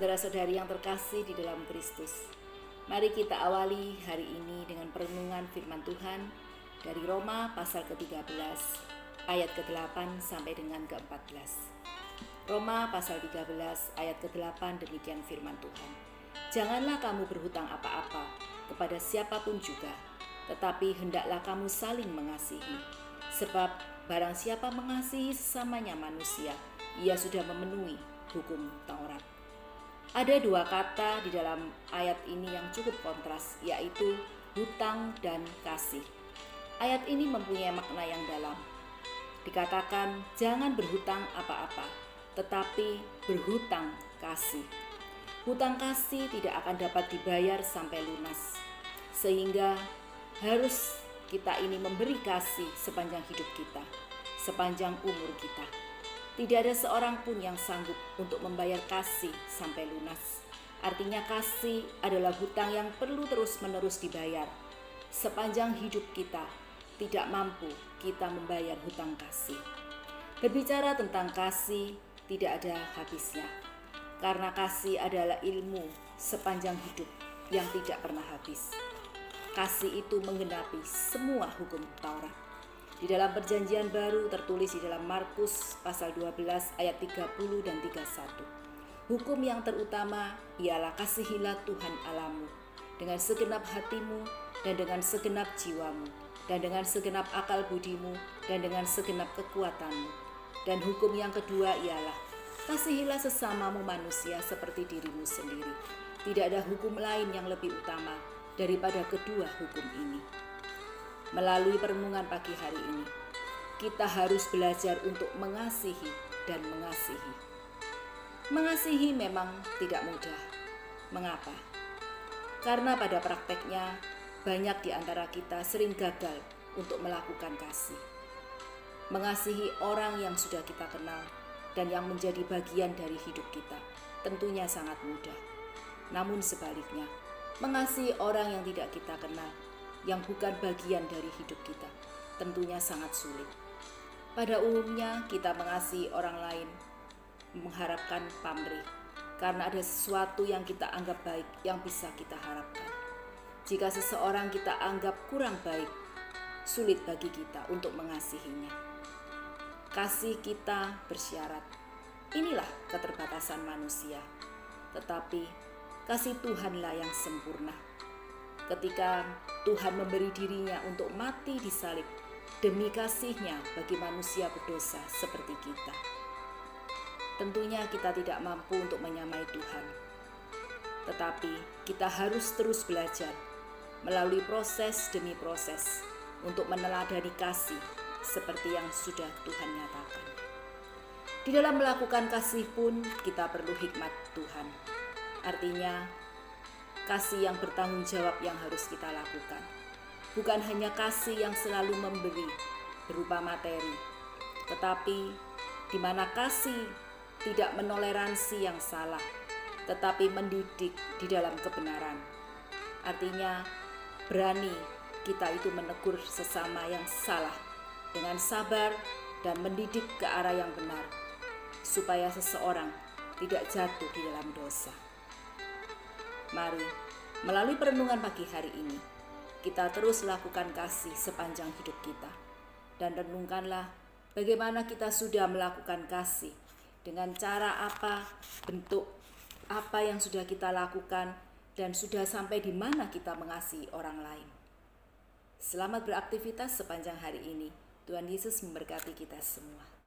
Saudara-saudari yang terkasih di dalam Kristus, mari kita awali hari ini dengan perenungan firman Tuhan dari Roma pasal ke-13 ayat ke-8 sampai dengan ke-14. Roma pasal 13 ayat ke-8 demikian firman Tuhan. Janganlah kamu berhutang apa-apa kepada siapapun juga, tetapi hendaklah kamu saling mengasihi. Sebab barang siapa mengasihi sesamanya manusia, ia sudah memenuhi hukum Taurat. Ada dua kata di dalam ayat ini yang cukup kontras, yaitu hutang dan kasih. Ayat ini mempunyai makna yang dalam. Dikatakan jangan berhutang apa-apa, tetapi berhutang kasih. Hutang kasih tidak akan dapat dibayar sampai lunas, sehingga harus kita ini memberi kasih sepanjang hidup kita, sepanjang umur kita. Tidak ada seorang pun yang sanggup untuk membayar kasih sampai lunas. Artinya kasih adalah hutang yang perlu terus-menerus dibayar. Sepanjang hidup kita, tidak mampu kita membayar hutang kasih. Berbicara tentang kasih, tidak ada habisnya. Karena kasih adalah ilmu sepanjang hidup yang tidak pernah habis. Kasih itu menggenapi semua hukum Taurat. Di dalam perjanjian baru tertulis di dalam Markus pasal 12 ayat 30 dan 31. Hukum yang terutama ialah kasihilah Tuhan Allahmu dengan segenap hatimu dan dengan segenap jiwamu dan dengan segenap akal budimu dan dengan segenap kekuatanmu. Dan hukum yang kedua ialah kasihilah sesamamu manusia seperti dirimu sendiri. Tidak ada hukum lain yang lebih utama daripada kedua hukum ini. Melalui perenungan pagi hari ini, kita harus belajar untuk mengasihi dan mengasihi. Mengasihi memang tidak mudah. Mengapa? Karena pada prakteknya banyak di antara kita sering gagal untuk melakukan kasih. Mengasihi orang yang sudah kita kenal dan yang menjadi bagian dari hidup kita tentunya sangat mudah. Namun sebaliknya, mengasihi orang yang tidak kita kenal, yang bukan bagian dari hidup kita, tentunya sangat sulit. Pada umumnya kita mengasihi orang lain mengharapkan pamrih, karena ada sesuatu yang kita anggap baik yang bisa kita harapkan. Jika seseorang kita anggap kurang baik, sulit bagi kita untuk mengasihinya. Kasih kita bersyarat. Inilah keterbatasan manusia, tetapi kasih Tuhanlah yang sempurna. Ketika Tuhan memberi dirinya untuk mati di salib demi kasih-Nya bagi manusia berdosa seperti kita. Tentunya kita tidak mampu untuk menyamai Tuhan. Tetapi kita harus terus belajar melalui proses demi proses untuk meneladani kasih seperti yang sudah Tuhan nyatakan. Di dalam melakukan kasih pun kita perlu hikmat Tuhan. Artinya kasih yang bertanggung jawab yang harus kita lakukan. Bukan hanya kasih yang selalu memberi berupa materi, tetapi di mana kasih tidak menoleransi yang salah, tetapi mendidik di dalam kebenaran. Artinya berani kita itu menegur sesama yang salah dengan sabar dan mendidik ke arah yang benar, supaya seseorang tidak jatuh di dalam dosa. Mari, melalui perenungan pagi hari ini, kita terus lakukan kasih sepanjang hidup kita. Dan renungkanlah bagaimana kita sudah melakukan kasih, dengan cara apa, bentuk apa yang sudah kita lakukan, dan sudah sampai di mana kita mengasihi orang lain. Selamat beraktivitas sepanjang hari ini. Tuhan Yesus memberkati kita semua.